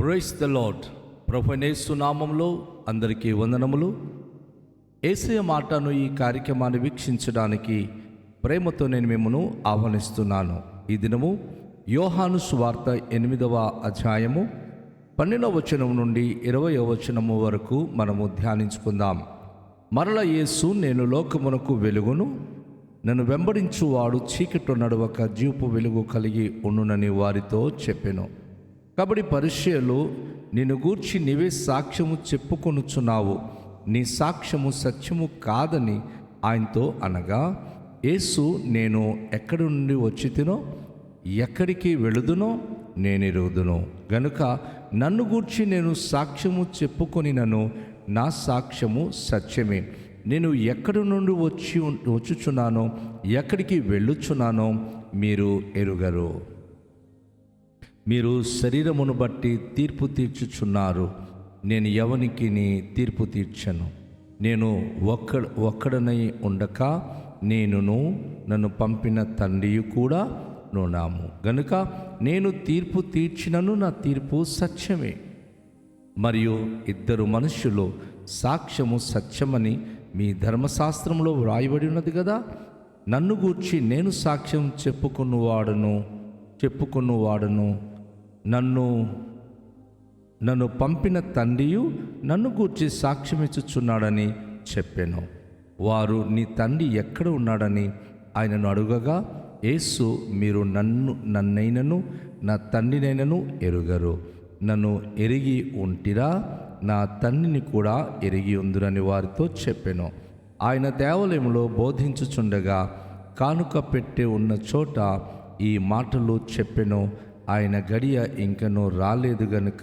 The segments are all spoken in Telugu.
Praise the lord. ప్రభువైన యేసు నామములో అందరికీ వందనములు. యేసయ్య మాటను ఈ కార్యక్రమాన్ని వీక్షించడానికి ప్రేమతో నేను మిమ్మల్ని ఆహ్వానిస్తున్నాను. ఈ దినము యోహాను సువార్త 8వ అధ్యాయము 12వ వచనం నుండి 20వ వచనము వరకు మనము ధ్యానించుకుందాం. మరల యేసు, నేను లోకమునకు వెలుగును, నన్ను వెంబడించువాడు చీకట్లో నడవక జీవపు వెలుగు కలిగి ఉండునని వారితో చెప్పెను. కాబట్టి పరిసయ్యులు, నిన్ను గూర్చి నీవే సాక్ష్యము చెప్పుకొనుచున్నావు, నీ సాక్ష్యము సత్యము కాదని ఆయనతో అనగా, యేసు, నేను ఎక్కడి నుండి వచ్చితినో ఎక్కడికి వెళుదునో నేను ఎరుగుదును గనుక నన్ను గూర్చి నేను సాక్ష్యము చెప్పుకొనినను నా సాక్ష్యము సత్యమే. నేను ఎక్కడి నుండి వచ్చుచున్నానో ఎక్కడికి వెళ్ళుచున్నానో మీరు ఎరుగరు. మీరు శరీరమును బట్టి తీర్పు తీర్చుచున్నారు, నేను ఎవనికి తీర్పు తీర్చను. నేను ఒక్కడనై ఉండక నేనును నన్ను పంపిన తండ్రి కూడా నున్నాము గనుక నేను తీర్పు తీర్చినను నా తీర్పు సత్యమే. మరియు ఇద్దరు మనుష్యులు సాక్ష్యము సత్యమని మీ ధర్మశాస్త్రంలో వ్రాయబడి ఉన్నది కదా. నన్ను గూర్చి నేను సాక్ష్యం చెప్పుకున్నవాడును నన్ను పంపిన తండ్రియు నన్ను గూర్చి సాక్ష్యం ఇచ్చుచున్నాడని చెప్పాను. వారు, నీ తండ్రి ఎక్కడ ఉన్నాడని ఆయనను అడుగగా, యేసు, మీరు నన్నైనను నా తండ్రినైనను ఎరుగరు. నన్ను ఎరిగి ఉంటిరా, నా తండ్రిని కూడా ఎరిగి ఉందురని వారితో చెప్పాను. ఆయన దేవాలయంలో బోధించుచుండగా కానుక పెట్టి ఉన్న చోట ఈ మాటలు చెప్పెను. ఆయన గడియ ఇంకనూ రాలేదు గనుక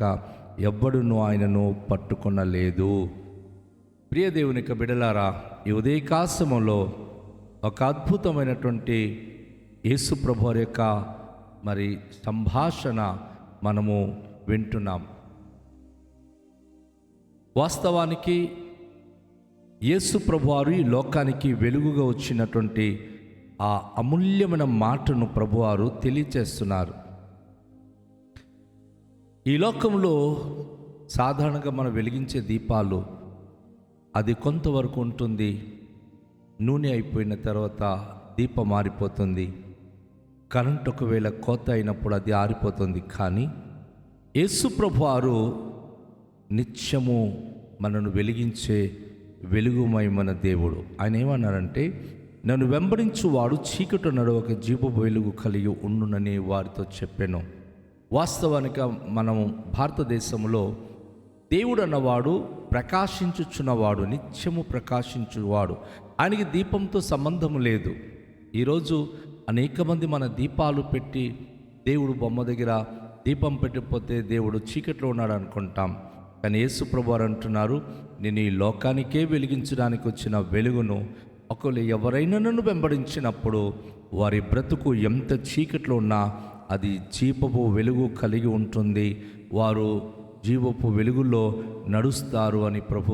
ఎవ్వడునూ ఆయనను పట్టుకొనలేదు. ప్రియ దేవునికి బిడలారా, ఈ ఉదయకాశములో ఒక అద్భుతమైనటువంటి యేసు ప్రభువారి యొక్క సంభాషణ మనము వింటున్నాం. వాస్తవానికి యేసు ప్రభువారు ఈ లోకానికి వెలుగుగా వచ్చినటువంటి ఆ అమూల్యమైన మాటను ప్రభువారు తెలియచేస్తున్నారు. ఈ లోకంలో సాధారణంగా మనం వెలిగించే దీపాలు అది కొంతవరకు ఉంటుంది. నూనె అయిపోయిన తర్వాత దీపం మారిపోతుంది. కరెంట్ ఒకవేళ కోత అయినప్పుడు అది ఆరిపోతుంది. కానీ యేసు ప్రభువారు నిత్యము మనను వెలిగించే వెలుగుమయమైన దేవుడు. ఆయన ఏమన్నారంటే, నన్ను వెంబడించువాడు చీకటి నడవక జీవపు వెలుగు కలిగి ఉండునని వారితో చెప్పాను. వాస్తవానికి మనము భారతదేశంలో దేవుడు అన్నవాడు ప్రకాశించుచున్నవాడు, నిత్యము ప్రకాశించువాడు. ఆయనకి దీపంతో సంబంధం లేదు. ఈరోజు అనేక మంది మన దీపాలు పెట్టి దేవుడు బొమ్మ దగ్గర దీపం పెట్టిపోతే దేవుడు చీకట్లో ఉన్నాడు అనుకుంటాం. కానీ యేసు ప్రభువారు అంటున్నారు, నేను ఈ లోకానికే వెలిగించడానికి వచ్చిన వెలుగును. ఒకవేళ ఎవరైనా నన్ను వెంబడించినప్పుడు వారి బ్రతుకు ఎంత చీకట్లో ఉన్నా అది జీవపు వెలుగు కలిగి ఉంటుంది. వారు జీవపు వెలుగులో నడుస్తారు అని ప్రభు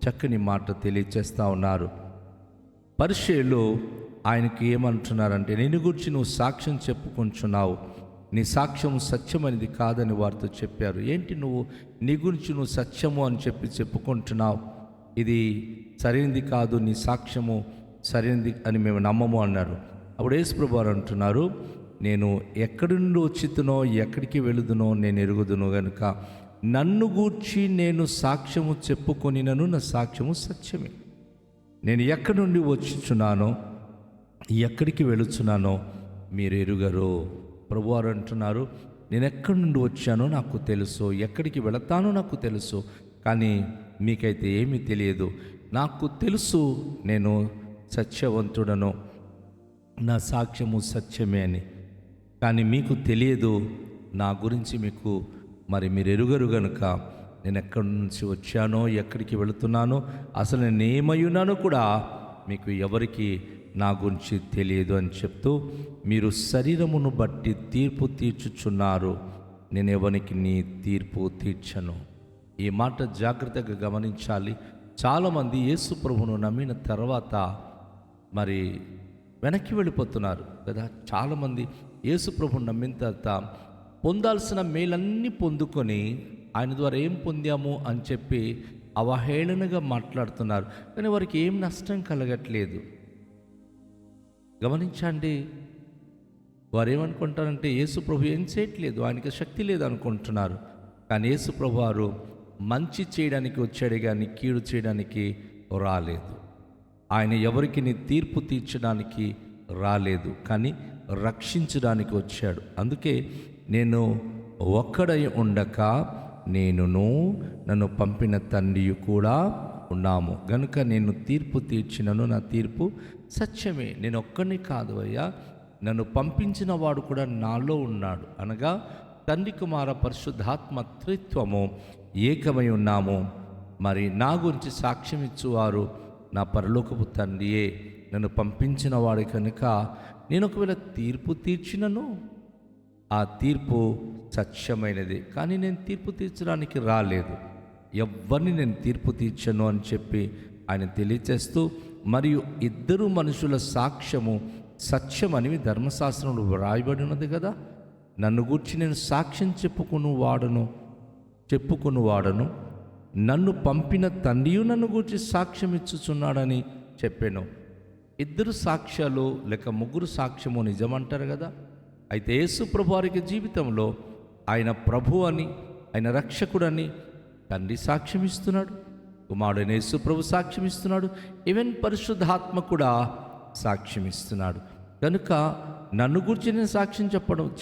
చక్కని మాట తెలియచేస్తూ ఉన్నారు. పరిసయ్యులు ఆయనకి ఏమంటున్నారంటే, నేను గురించి నువ్వు సాక్ష్యం చెప్పుకుంటున్నావు, నీ సాక్ష్యం సత్యమైనది కాదని వారితో చెప్పారు. ఏంటి నువ్వు నీ గురించి నువ్వు సత్యము అని చెప్పుకుంటున్నావు, ఇది సరైనది కాదు, నీ సాక్ష్యము సరైనది అని మేము నమ్మము అన్నారు. అప్పుడు యేసు ప్రభువారు అంటున్నారు, నేను ఎక్కడి నుండి వచ్చితునో ఎక్కడికి వెళుదునో నేను ఎరుగుదును గనుక నన్ను గూర్చి నేను సాక్ష్యము చెప్పుకొనినను నా సాక్ష్యము సత్యమే. నేను ఎక్కడి నుండి వచ్చుచున్నానో ఎక్కడికి వెళుచున్నానో మీరు ఎరుగరు. ప్రభువారు అంటున్నారు, నేను ఎక్కడి నుండి వచ్చానో నాకు తెలుసు, ఎక్కడికి వెళతానో నాకు తెలుసు, కానీ మీకైతే ఏమీ తెలియదు. నాకు తెలుసు నేను సత్యవంతుడను, నా సాక్ష్యము సత్యమే అని, కానీ మీకు తెలియదు నా గురించి. మీరు ఎరుగరు గనుక నేను ఎక్కడి నుంచి వచ్చానో ఎక్కడికి వెళుతున్నానో అసలు నేను ఏమయ్యున్నానో కూడా మీకు ఎవరికి నా గురించి తెలియదు అని చెప్తూ, మీరు శరీరమును బట్టి తీర్పు తీర్చుచున్నారు, నేను ఎవరికి తీర్పు తీర్చను. ఈ మాట జాగ్రత్తగా గమనించాలి. చాలామంది యేసు ప్రభువును నమ్మిన తర్వాత వెనక్కి వెళ్ళిపోతున్నారు కదా. చాలామంది యేసు ప్రభువును నమ్మిన తర్వాత పొందాల్సిన మేలన్నీ పొందుకొని ఆయన ద్వారా ఏం పొందాము అని చెప్పి అవహేళనగా మాట్లాడుతున్నారు. కానీ వారికి ఏం నష్టం కలగట్లేదు. గమనించండి, వారు ఏమనుకుంటారంటే యేసు ప్రభు ఏం చేయట్లేదు, ఆయనకి శక్తి లేదు అనుకుంటున్నారు. కానీ యేసు ప్రభు వారు మంచి చేయడానికి వచ్చాడు కానీ కీడు చేయడానికి రాలేదు. ఆయన ఎవరికి తీర్పు తీర్చడానికి రాలేదు, కానీ రక్షించడానికి వచ్చాడు. అందుకే నేను ఒక్కడై ఉండక నేనును నన్ను పంపిన తండ్రి కూడా ఉన్నాము గనుక నేను తీర్పు తీర్చినను, నా తీర్పు సత్యమే. నేను ఒక్కడిని కాదు అయ్యా, నన్ను పంపించిన వాడు కూడా నాలో ఉన్నాడు. అనగా తండ్రి కుమార పరిశుద్ధాత్మ త్రిత్వము ఏకమై ఉన్నాము. మరి నా గురించి సాక్ష్యం ఇచ్చువారు నా పరలోకపు తండ్రియే, నన్ను పంపించిన వాడు కనుక నేను ఒకవేళ తీర్పు తీర్చినను ఆ తీర్పు సత్యమైనది. కానీ నేను తీర్పు తీర్చడానికి రాలేదు, ఎవరిని నేను తీర్పు తీర్చను అని చెప్పి ఆయన తెలియచేస్తూ, మరియు ఇద్దరు మనుషుల సాక్ష్యము సత్యమని ధర్మశాస్త్రంలో వ్రాయబడి ఉన్నది కదా. నన్ను గూర్చి నేను సాక్ష్యం చెప్పుకుని వాడను నన్ను పంపిన తండ్రియు నన్ను గూర్చి సాక్ష్యం ఇచ్చుచున్నాడని చెప్పాను. ఇద్దరు సాక్ష్యాలు లేక ముగ్గురు సాక్ష్యము నిజమంటారు కదా. అయితే యేసు ప్రభు వారికి జీవితంలో ఆయన ప్రభు అని, ఆయన రక్షకుడని తండ్రి సాక్ష్యం ఇస్తున్నాడు, కుమారుడైన యేసు ప్రభు సాక్ష్యం ఇస్తున్నాడు, ఈవెన్ పరిశుద్ధాత్మ కూడా సాక్ష్యం ఇస్తున్నాడు. కనుక నన్ను గురించి నేను సాక్ష్యం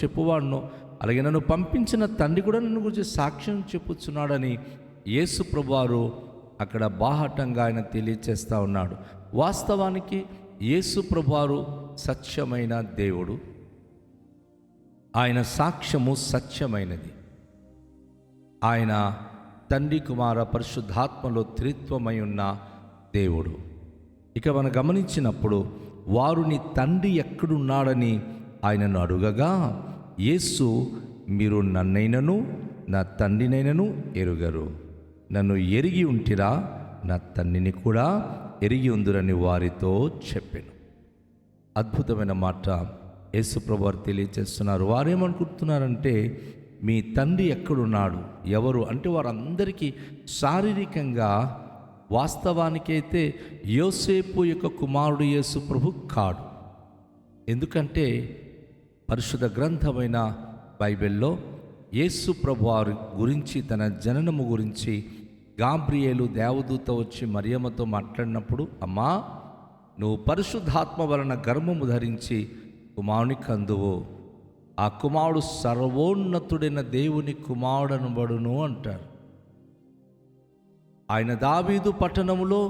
చెప్పువాడును, అలాగే నన్ను పంపించిన తండ్రి కూడా నన్ను గురించి సాక్ష్యం చెప్పుచున్నాడని యేసు ప్రభు వారు అక్కడ బాహటంగా ఆయన తెలియచేస్తూ ఉన్నాడు. వాస్తవానికి యేసు ప్రభు వారు సత్యమైన దేవుడు, ఆయన సాక్ష్యము సత్యమైనది. ఆయన తండ్రి కుమార పరిశుద్ధాత్మలో త్రిత్వమై ఉన్న దేవుడు. ఇక మనం గమనించినప్పుడు వారు నీ తండ్రి ఎక్కడున్నాడని ఆయనను అడుగగా యేసు, మీరు నన్నైనను నా తండ్రినైనను ఎరుగరు, నన్ను ఎరిగి ఉంటిరా నా తండ్రిని కూడా ఎరిగి ఉందురని వారితో చెప్పాను. అద్భుతమైన మాట యేసుప్రభు వారు తెలియచేస్తున్నారు. వారేమనుకుంటున్నారంటే మీ తండ్రి ఎక్కడున్నాడు, ఎవరు అంటే వారందరికీ శారీరకంగా వాస్తవానికైతే యోసేపు యొక్క కుమారుడు యేసు ప్రభు కాడు. ఎందుకంటే పరిశుద్ధ గ్రంథమైన బైబిల్లో యేసు ప్రభు వారి గురించి, తన జననము గురించి గాబ్రియేలు దేవదూత వచ్చి మరియమ్మతో మాట్లాడినప్పుడు, అమ్మా నువ్వు పరిశుద్ధాత్మ వలన గర్భము ధరించి కుమారుని కందువు, ఆ కుమారుడు సర్వోన్నతుడైన దేవుని కుమారుడనబడును అంటారు. ఆయన దావీదు పట్టణములో,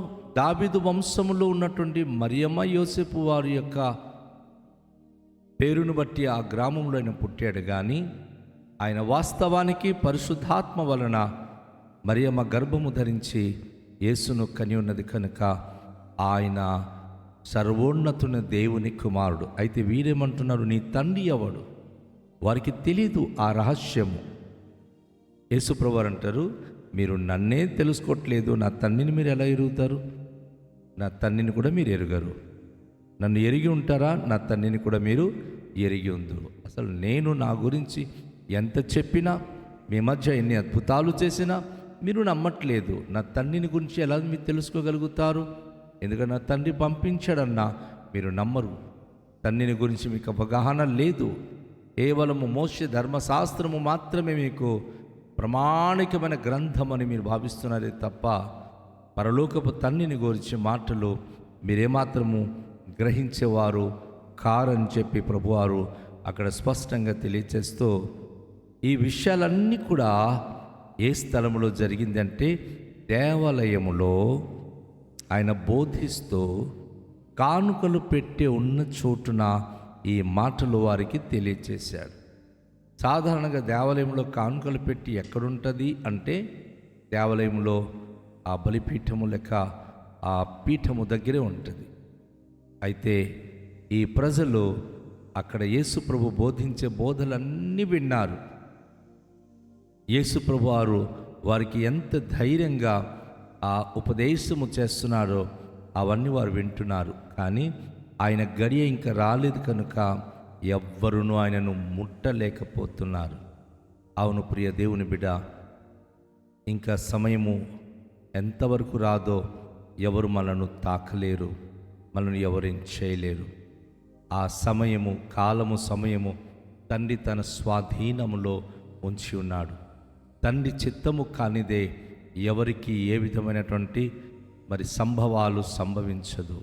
దావీదు వంశములో ఉన్నటువంటి మరియమ్మ యోసేపు వారి యొక్క పేరును బట్టి ఆ గ్రామంలో ఆయన పుట్టాడు. కానీ ఆయన వాస్తవానికి పరిశుద్ధాత్మ వలన మరియమ్మ గర్భము ధరించి యేసును కని ఉన్నది కనుక ఆయన సర్వోన్నతుని దేవుని కుమారుడు. అయితే వీరేమంటున్నారు, నీ తండ్రి ఎవడు? వారికి తెలీదు ఆ రహస్యము. యేసుప్రభువారు అంటారు, మీరు నన్నే తెలుసుకోవట్లేదు, నా తండ్రిని మీరు ఎలా ఎరుగుతారు? నా తండ్రిని కూడా మీరు ఎరుగరు. నన్ను ఎరిగి ఉంటారా, నా తండ్రిని కూడా మీరు ఎరిగి ఉందరు. అసలు నేను నా గురించి ఎంత చెప్పినా, మీ మధ్య ఎన్ని అద్భుతాలు చేసినా మీరు నమ్మట్లేదు. నా తండ్రిని గురించి ఎలా మీరు తెలుసుకోగలుగుతారు? ఎందుకంటే నా తండ్రి పంపించాడన్నా మీరు నమ్మరు. తండ్రిని గురించి మీకు అవగాహన లేదు. కేవలము మోషే ధర్మశాస్త్రము మాత్రమే మీకు ప్రామాణికమైన గ్రంథం అని మీరు భావిస్తున్నారే తప్ప పరలోకపు తండ్రిని గురించి మాటలు మీరేమాత్రము గ్రహించేవారు కారని చెప్పి ప్రభువారు అక్కడ స్పష్టంగా తెలియచేస్తూ, ఈ విషయాలన్నీ కూడా ఏ స్థలంలో జరిగిందంటే దేవాలయములో ఆయన బోధిస్తూ కానుకలు పెట్టి ఉన్న చోటున ఈ మాటలు వారికి తెలియచేశాడు. సాధారణంగా దేవాలయంలో కానుకలు పెట్టి ఎక్కడుంటుంది అంటే దేవాలయంలో ఆ బలిపీఠము లెక్క ఆ పీఠము దగ్గరే ఉంటుంది. అయితే ఈ ప్రజలు అక్కడ యేసుప్రభు బోధించే బోధలన్నీ విన్నారు. యేసుప్రభు వారు వారికి ఎంత ధైర్యంగా ఆ ఉపదేశము చేస్తున్నారో అవన్నీ వారు వింటున్నారు. కానీ ఆయన గడియ ఇంకా రాలేదు కనుక ఎవ్వరునూ ఆయనను ముట్టలేకపోతున్నారు. అవును ప్రియ దేవుని బిడ్డ, ఇంకా సమయము ఎంతవరకు రాదో ఎవరు మనను తాకలేరు, మనల్ని ఎవరేం చేయలేరు. ఆ సమయము తండ్రి తన స్వాధీనములో ఉంచి ఉన్నాడు. తండ్రి చిత్తము కానిదే ఎవరికి ఏ విధమైనటువంటి సంభవాలు సంభవించదు.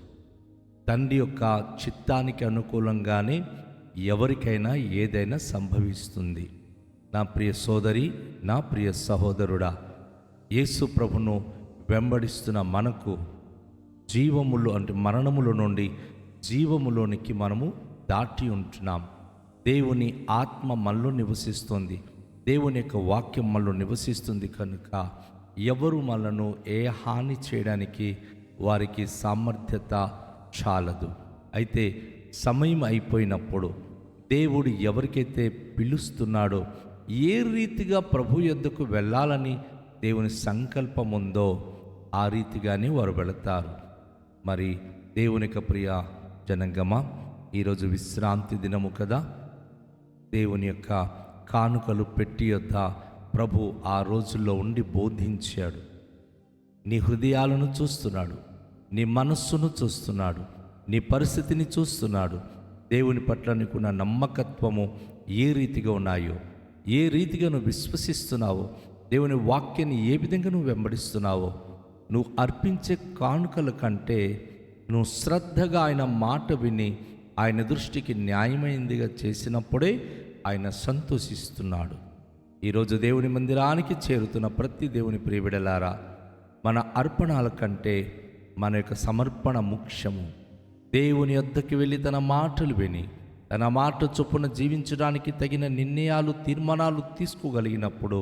తండ్రి యొక్క చిత్తానికి అనుకూలంగానే ఎవరికైనా ఏదైనా సంభవిస్తుంది. నా ప్రియ సోదరి, నా ప్రియ సహోదరుడా, యేసు ప్రభును వెంబడిస్తున్న మనకు మరణములో నుండి జీవములోనికి మనము దాటి ఉంటున్నాం. దేవుని ఆత్మ మనలో నివసిస్తుంది, దేవుని యొక్క వాక్యం మనలో నివసిస్తుంది. కనుక ఎవరు మనను ఏ హాని చేయడానికి వారికి సామర్థ్యత చాలదు. అయితే సమయం అయిపోయినప్పుడు దేవుడు ఎవరికైతే పిలుస్తున్నాడో, ఏ రీతిగా ప్రభు యొద్దకు వెళ్ళాలని దేవుని సంకల్పం ఉందో ఆ రీతిగానే వారు వెళతారు. మరి దేవుని యొక్క ప్రియ జనంగమా, ఈరోజు విశ్రాంతి దినము కదా. దేవుని యొక్క కానుకలు పెట్టి యొద్ద ప్రభు ఆ రోజుల్లో ఉండి బోధించాడు. నీ హృదయాలను చూస్తున్నాడు, నీ మనస్సును చూస్తున్నాడు, నీ పరిస్థితిని చూస్తున్నాడు. దేవుని పట్ల నీకున్న నమ్మకత్వము ఏ రీతిగా ఉన్నాయో, ఏ రీతిగా నువ్వు విశ్వసిస్తున్నావో, దేవుని వాక్యాన్ని ఏ విధంగా నువ్వు వెంబడిస్తున్నావో, నువ్వు అర్పించే కానుకల కంటే నువ్వు శ్రద్ధగా ఆయన మాట విని ఆయన దృష్టికి న్యాయమైనదిగా చేసినప్పుడే ఆయన సంతోషిస్తున్నాడు. ఈరోజు దేవుని మందిరానికి చేరుతున్న ప్రతి దేవుని ప్రియబిడలారా, మన అర్పణల కంటే మన యొక్క సమర్పణ ముఖ్యము. దేవుని వద్దకు వెళ్ళి తన మాటలు విని తన మాట చొప్పున జీవించడానికి తగిన నిర్ణయాలు, తీర్మానాలు తీసుకోగలిగినప్పుడు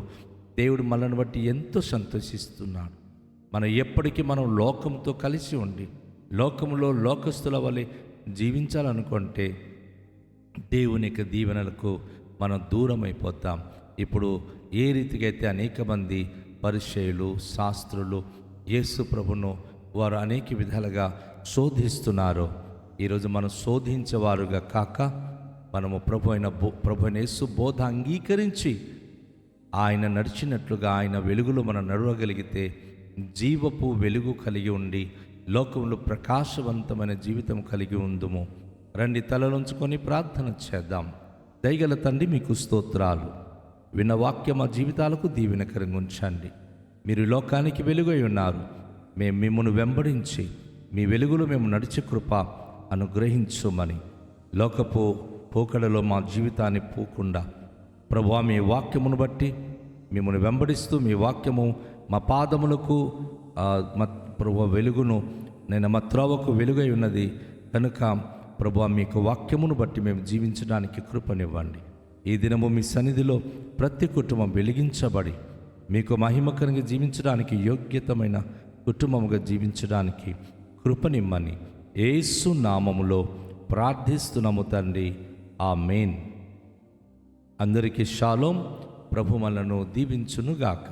దేవుడు మనల్ని బట్టి ఎంతో సంతోషిస్తున్నాడు. మనం లోకంతో కలిసి ఉండి లోకములో లోకస్తుల వలె జీవించాలనుకుంటే దేవుని యొక్క దీవెనలకు మనం దూరం అయిపోతాం. ఇప్పుడు ఏ రీతిగా అయితే అనేక మంది పరిచయులు, శాస్త్రులు యేసు ప్రభును వారు అనేక విధాలుగా శోధిస్తున్నారో, ఈరోజు మనం శోధించేవారుగా కాక మనము ప్రభు అయిన యేసు బోధ అంగీకరించి ఆయన నడిచినట్లుగా ఆయన వెలుగులో మనం నడవగలిగితే జీవపు వెలుగు కలిగి ఉండి లోకంలో ప్రకాశవంతమైన జీవితం కలిగి ఉందుము. రండి, తలలుంచుకొని ప్రార్థన చేద్దాం. దయగల తండ్రి, మీకు స్తోత్రాలు. విన్న వాక్యం మా జీవితాలకు దీవెనకరంగా ఉంచండి. మీరు లోకానికి వెలుగై ఉన్నారు. మేము మిమ్మల్ని వెంబడించి మీ వెలుగులో మేము నడిచే కృప అనుగ్రహించుమని, లోకపు పోకడలో మా జీవితాన్ని పోకుండా ప్రభువా, మీ వాక్యమును బట్టి మిమ్మల్ని వెంబడిస్తూ మీ వాక్యము మా పాదములకు ప్రభువా వెలుగును, నేను మా త్రోవకు వెలుగై ఉన్నది కనుక ప్రభువా, మీకు వాక్యమును బట్టి మేము జీవించడానికి కృపనివ్వండి. ఈ దినము మీ సన్నిధిలో ప్రతి కుటుంబం వెలిగించబడి మీకు మహిమకరంగా జీవించడానికి, యోగ్యతమైన కుటుంబముగా జీవించడానికి కృపనిమ్మని యేసు నామములో ప్రార్థిస్తున్నాము తండ్రి, ఆమేన్. అందరికీ షాలోం. ప్రభు మనలను దీవించునుగాక.